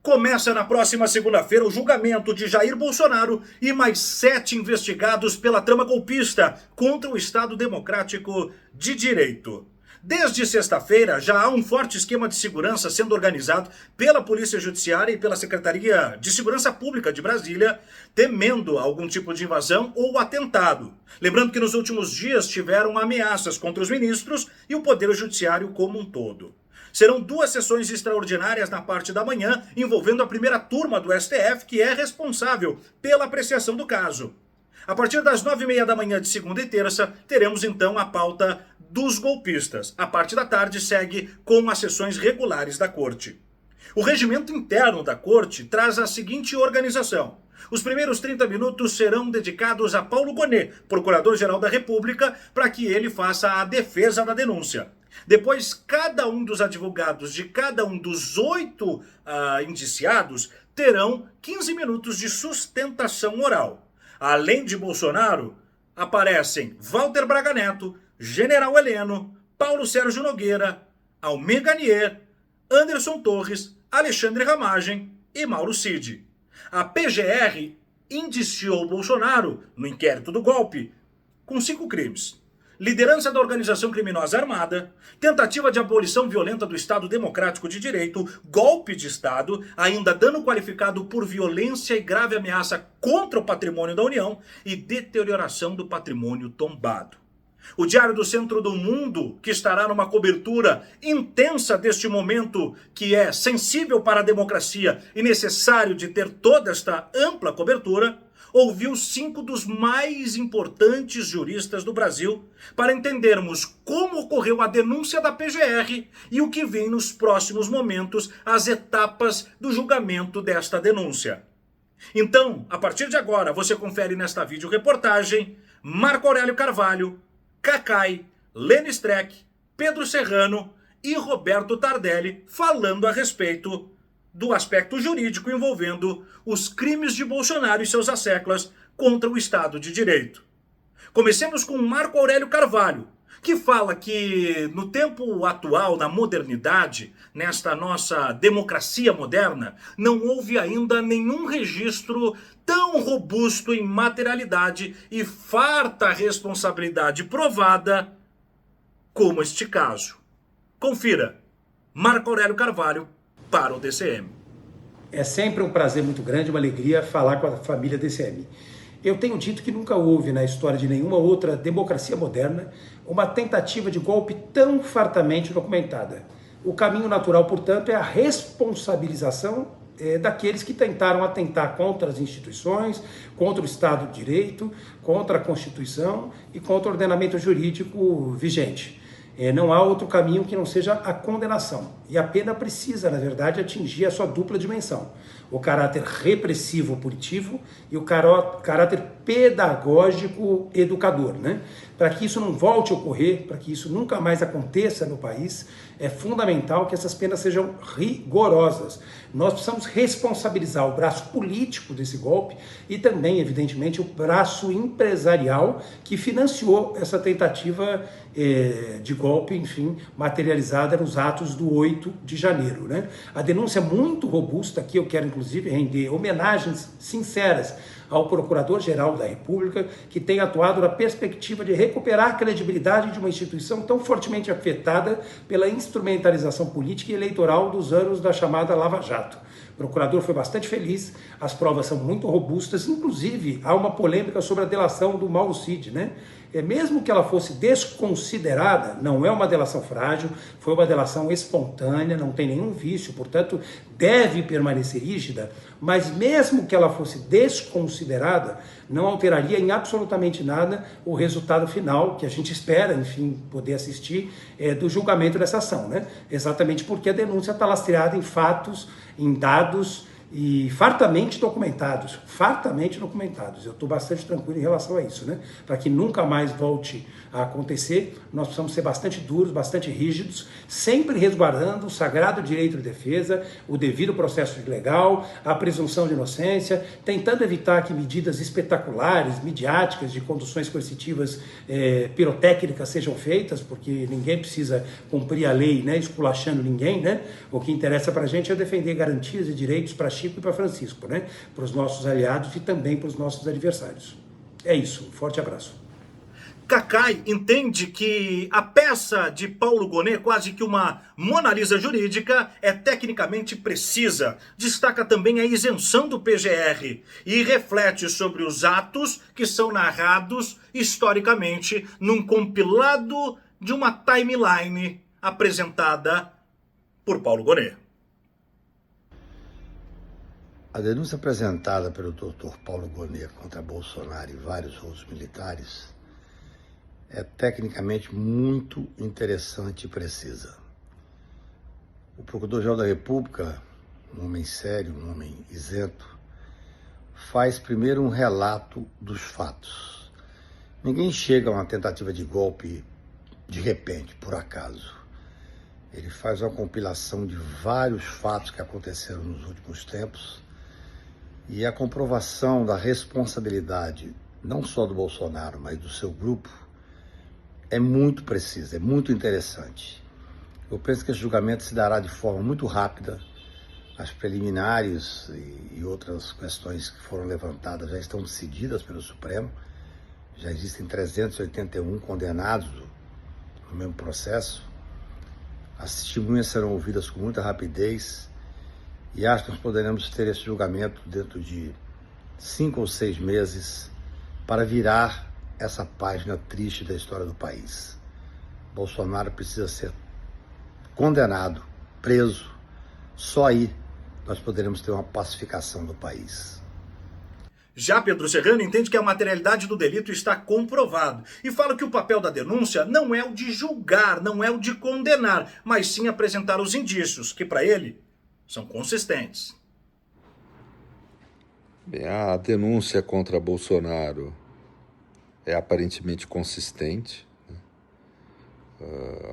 Começa na próxima segunda-feira o julgamento de Jair Bolsonaro e mais 7 investigados pela trama golpista contra o Estado Democrático de Direito. Desde sexta-feira, já há um forte esquema de segurança sendo organizado pela Polícia Judiciária e pela Secretaria de Segurança Pública de Brasília, temendo algum tipo de invasão ou atentado. Lembrando que nos últimos dias tiveram ameaças contra os ministros e o Poder Judiciário como um todo. Serão 2 sessões extraordinárias na parte da manhã, envolvendo a primeira turma do STF, que é responsável pela apreciação do caso. A partir das 9h30 da manhã de segunda e terça, teremos então a pauta dos golpistas. A parte da tarde segue com as sessões regulares da Corte. O regimento interno da Corte traz a seguinte organização. Os primeiros 30 minutos serão dedicados a Paulo Gonet, Procurador-Geral da República, para que ele faça a defesa da denúncia. Depois, cada um dos advogados de cada um dos 8 indiciados terão 15 minutos de sustentação oral. Além de Bolsonaro, aparecem Walter Braga Neto, General Heleno, Paulo Sérgio Nogueira, Almir Ganier, Anderson Torres, Alexandre Ramagem e Mauro Cid. A PGR indiciou Bolsonaro, no inquérito do golpe, com 5 crimes. Liderança da organização criminosa armada, tentativa de abolição violenta do Estado Democrático de Direito, golpe de Estado, ainda dano qualificado por violência e grave ameaça contra o patrimônio da União e deterioração do patrimônio tombado. O Diário do Centro do Mundo, que estará numa cobertura intensa deste momento que é sensível para a democracia e necessário de ter toda esta ampla cobertura, ouviu 5 dos mais importantes juristas do Brasil para entendermos como ocorreu a denúncia da PGR e o que vem nos próximos momentos, as etapas do julgamento desta denúncia. Então, a partir de agora, você confere nesta videoreportagem Marco Aurélio Carvalho, Cacai, Lene Streck, Pedro Serrano e Roberto Tardelli falando a respeito do aspecto jurídico envolvendo os crimes de Bolsonaro e seus asseclas contra o Estado de Direito. Comecemos com Marco Aurélio Carvalho, que fala que no tempo atual, na modernidade, nesta nossa democracia moderna, não houve ainda nenhum registro tão robusto em materialidade e farta responsabilidade provada como este caso. Confira, Marco Aurélio Carvalho para o DCM. É sempre um prazer muito grande, uma alegria falar com a família DCM. Eu tenho dito que nunca houve na história de nenhuma outra democracia moderna uma tentativa de golpe tão fartamente documentada. O caminho natural, portanto, é a responsabilização daqueles que tentaram atentar contra as instituições, contra o Estado de Direito, contra a Constituição e contra o ordenamento jurídico vigente. Não há outro caminho que não seja a condenação. E a pena precisa, na verdade, atingir a sua dupla dimensão. O caráter repressivo punitivo e o caráter pedagógico educador, né? Para que isso não volte a ocorrer, para que isso nunca mais aconteça no país, é fundamental que essas penas sejam rigorosas. Nós precisamos responsabilizar o braço político desse golpe e também, evidentemente, o braço empresarial que financiou essa tentativa de golpe, enfim, materializada nos atos do 8 de janeiro, né? A denúncia é muito robusta, aqui eu quero inclusive render homenagens sinceras ao Procurador-Geral da República, que tem atuado na perspectiva de recuperar a credibilidade de uma instituição tão fortemente afetada pela instrumentalização política e eleitoral dos anos da chamada Lava Jato. O procurador foi bastante feliz, as provas são muito robustas, inclusive há uma polêmica sobre a delação do Mauro Cid, né? Mesmo que ela fosse desconsiderada, não é uma delação frágil, foi uma delação espontânea, não tem nenhum vício, portanto deve permanecer rígida, mas mesmo que ela fosse desconsiderada, não alteraria em absolutamente nada o resultado final, que a gente espera, enfim, poder assistir do julgamento dessa ação, né? Exatamente porque a denúncia está lastreada em fatos, em dados e fartamente documentados. Eu estou bastante tranquilo em relação a isso, né? Para que nunca mais volte a acontecer, nós precisamos ser bastante duros, bastante rígidos, sempre resguardando o sagrado direito de defesa, o devido processo legal, a presunção de inocência, tentando evitar que medidas espetaculares, midiáticas, de conduções coercitivas pirotécnicas sejam feitas, porque ninguém precisa cumprir a lei, né, esculachando ninguém, né? O que interessa para a gente é defender garantias e direitos para Chico e para Francisco, né? Para os nossos aliados e também para os nossos adversários. É isso, um forte abraço. Cacai entende que a peça de Paulo Gonet, quase que uma Mona Lisa jurídica, é tecnicamente precisa. Destaca também a isenção do PGR e reflete sobre os atos que são narrados historicamente num compilado de uma timeline apresentada por Paulo Gonet. A denúncia apresentada pelo Dr. Paulo Gonet contra Bolsonaro e vários outros militares é tecnicamente muito interessante e precisa. O Procurador-Geral da República, um homem sério, um homem isento, faz primeiro um relato dos fatos. Ninguém chega a uma tentativa de golpe de repente, por acaso. Ele faz uma compilação de vários fatos que aconteceram nos últimos tempos e a comprovação da responsabilidade, não só do Bolsonaro, mas do seu grupo, é muito precisa, é muito interessante. Eu penso que esse julgamento se dará de forma muito rápida. As preliminares e outras questões que foram levantadas já estão decididas pelo Supremo. Já existem 381 condenados no mesmo processo. As testemunhas serão ouvidas com muita rapidez e acho que nós poderemos ter esse julgamento dentro de 5 ou 6 meses para virar essa página triste da história do país. Bolsonaro precisa ser condenado, preso. Só aí nós poderemos ter uma pacificação do país. Já Pedro Serrano entende que a materialidade do delito está comprovado e fala que o papel da denúncia não é o de julgar, não é o de condenar, mas sim apresentar os indícios, que para ele são consistentes. Bem, a denúncia contra Bolsonaro é aparentemente consistente, né?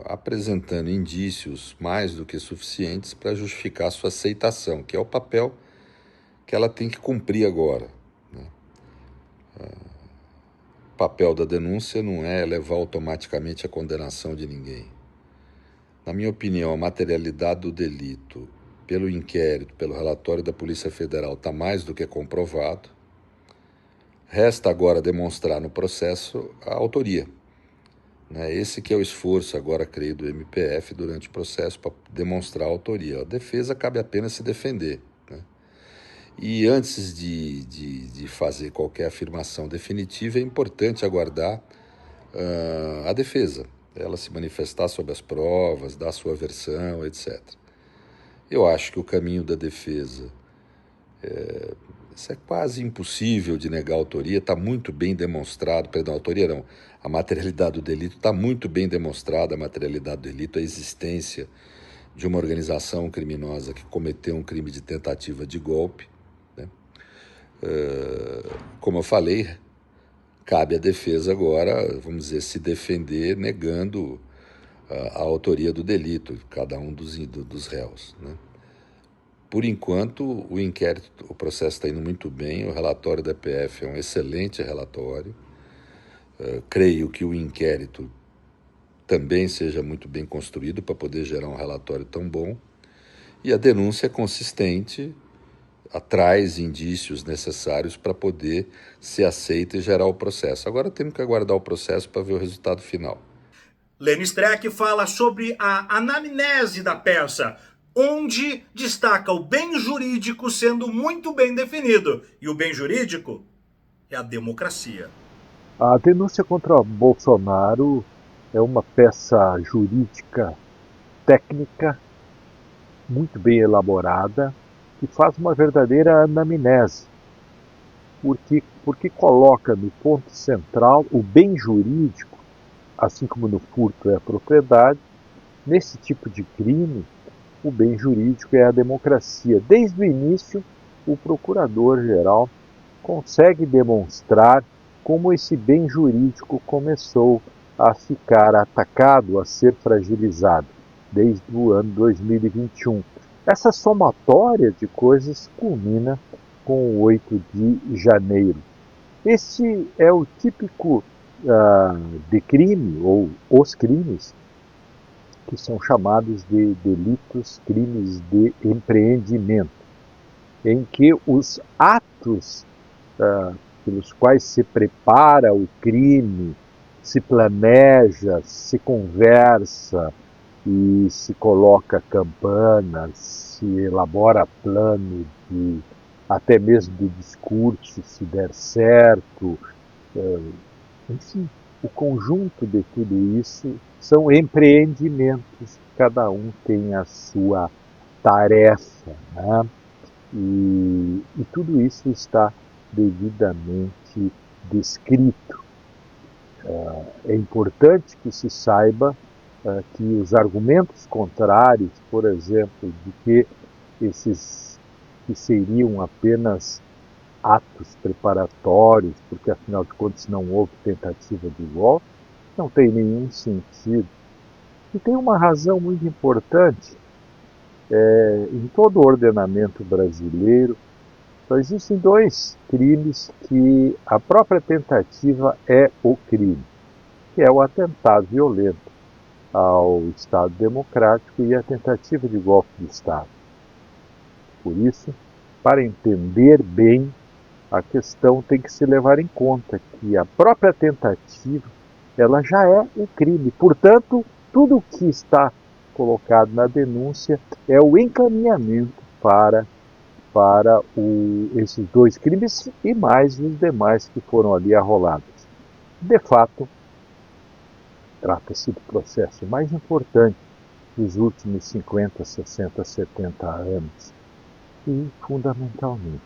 Apresentando indícios mais do que suficientes para justificar sua aceitação, que é o papel que ela tem que cumprir agora. O papel da denúncia não é levar automaticamente a condenação de ninguém. Na minha opinião, a materialidade do delito, pelo inquérito, pelo relatório da Polícia Federal, está mais do que comprovado. Resta agora demonstrar no processo a autoria. Esse que é o esforço agora, creio, do MPF durante o processo para demonstrar a autoria. A defesa cabe apenas se defender. E antes de fazer qualquer afirmação definitiva, é importante aguardar a defesa, ela se manifestar sobre as provas, dar sua versão, etc. Eu acho que o caminho da defesa, isso é quase impossível de negar a autoria, está muito bem demonstrado, perdão, a autoria não, a materialidade do delito está muito bem demonstrada, a materialidade do delito, a existência de uma organização criminosa que cometeu um crime de tentativa de golpe. Como eu falei, cabe à defesa agora, vamos dizer, se defender negando a autoria do delito, cada um dos réus. Por enquanto, o inquérito, o processo está indo muito bem, o relatório da PF é um excelente relatório. Creio que o inquérito também seja muito bem construído para poder gerar um relatório tão bom. E a denúncia é consistente, traz indícios necessários para poder ser aceita e gerar o processo. Agora temos que aguardar o processo para ver o resultado final. Lênin Streck fala sobre a anamnese da peça, onde destaca o bem jurídico sendo muito bem definido. E o bem jurídico é a democracia. A denúncia contra Bolsonaro é uma peça jurídica técnica, muito bem elaborada, que faz uma verdadeira anamnese, porque coloca no ponto central o bem jurídico, assim como no furto é a propriedade. Nesse tipo de crime, o bem jurídico é a democracia. Desde o início, o procurador-geral consegue demonstrar como esse bem jurídico começou a ficar atacado, a ser fragilizado desde o ano 2021. Essa somatória de coisas culmina com o 8 de janeiro. Este é o típico de crime, ou os crimes, que são chamados de delitos, crimes de empreendimento, em que os atos pelos quais se prepara o crime, se planeja, se conversa e se coloca campanas, se elabora plano de até mesmo de discurso, se der certo, enfim, o conjunto de tudo isso são empreendimentos, cada um tem a sua tarefa, né? E tudo isso está devidamente descrito. É importante que se saiba que os argumentos contrários, por exemplo, de que esses que seriam apenas atos preparatórios, porque afinal de contas não houve tentativa de golpe, não tem nenhum sentido. E tem uma razão muito importante. Em todo o ordenamento brasileiro, só existem dois crimes que a própria tentativa é o crime, que é o atentado violento ao Estado Democrático e a tentativa de golpe de Estado. Por isso, para entender bem a questão, tem que se levar em conta que a própria tentativa ela já é um crime. Portanto, tudo o que está colocado na denúncia é o encaminhamento para esses dois crimes e mais os demais que foram ali arrolados. De fato, trata-se do processo mais importante dos últimos 50, 60, 70 anos e, fundamentalmente,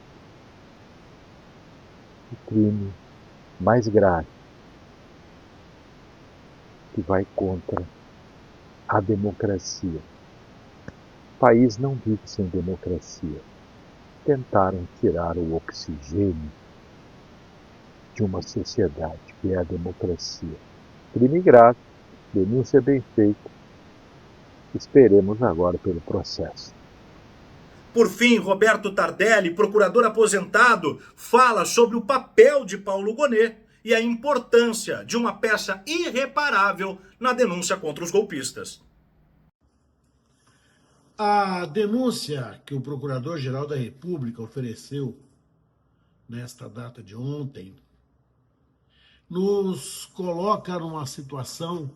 o crime mais grave que vai contra a democracia. O país não vive sem democracia. Tentaram tirar o oxigênio de uma sociedade, que é a democracia. Crime grave, denúncia bem feita. Esperemos agora pelo processo. Por fim, Roberto Tardelli, procurador aposentado, fala sobre o papel de Paulo Gonet e a importância de uma peça irreparável na denúncia contra os golpistas. A denúncia que o Procurador-Geral da República ofereceu nesta data de ontem nos coloca numa situação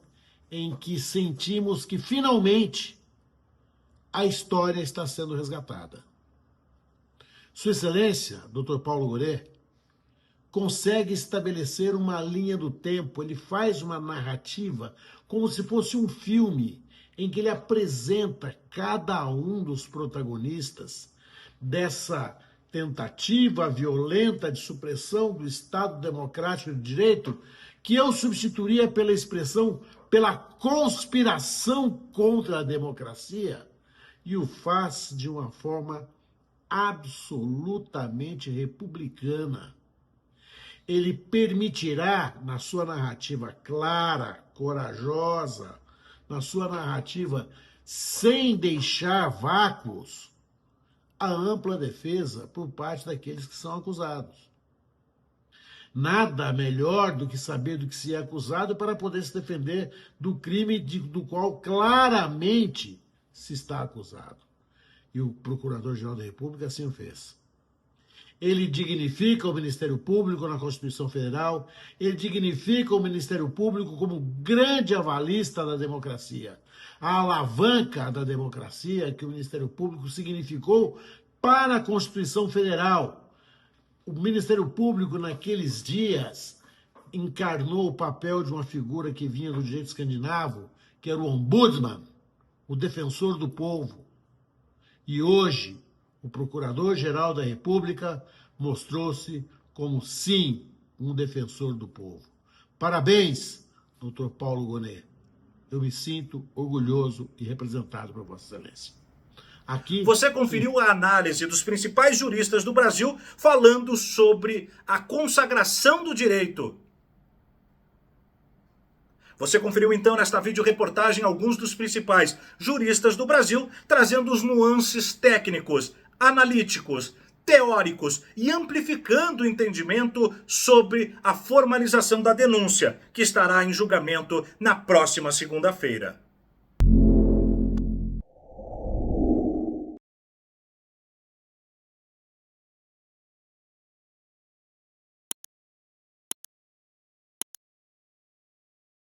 em que sentimos que finalmente a história está sendo resgatada. Sua Excelência, Dr. Paulo Gonet, consegue estabelecer uma linha do tempo, ele faz uma narrativa como se fosse um filme em que ele apresenta cada um dos protagonistas dessa tentativa violenta de supressão do Estado Democrático de Direito, que eu substituiria pela expressão pela conspiração contra a democracia, e o faz de uma forma absolutamente republicana. Ele permitirá, na sua narrativa clara, corajosa, na sua narrativa sem deixar vácuos, a ampla defesa por parte daqueles que são acusados. Nada melhor do que saber do que se é acusado para poder se defender do crime do qual claramente se está acusado. E o Procurador-Geral da República assim o fez. Ele dignifica o Ministério Público na Constituição Federal, ele dignifica o Ministério Público como grande avalista da democracia. A alavanca da democracia que o Ministério Público significou para a Constituição Federal. O Ministério Público, naqueles dias, encarnou o papel de uma figura que vinha do direito escandinavo, que era o ombudsman, o defensor do povo. E hoje, o Procurador-Geral da República mostrou-se como, sim, um defensor do povo. Parabéns, Dr. Paulo Gonet. Eu me sinto orgulhoso e representado por Vossa Excelência. Aqui, Você conferiu a análise dos principais juristas do Brasil falando sobre a consagração do direito. Você conferiu então nesta videoreportagem alguns dos principais juristas do Brasil, trazendo os nuances técnicos, analíticos, teóricos e amplificando o entendimento sobre a formalização da denúncia, que estará em julgamento na próxima segunda-feira.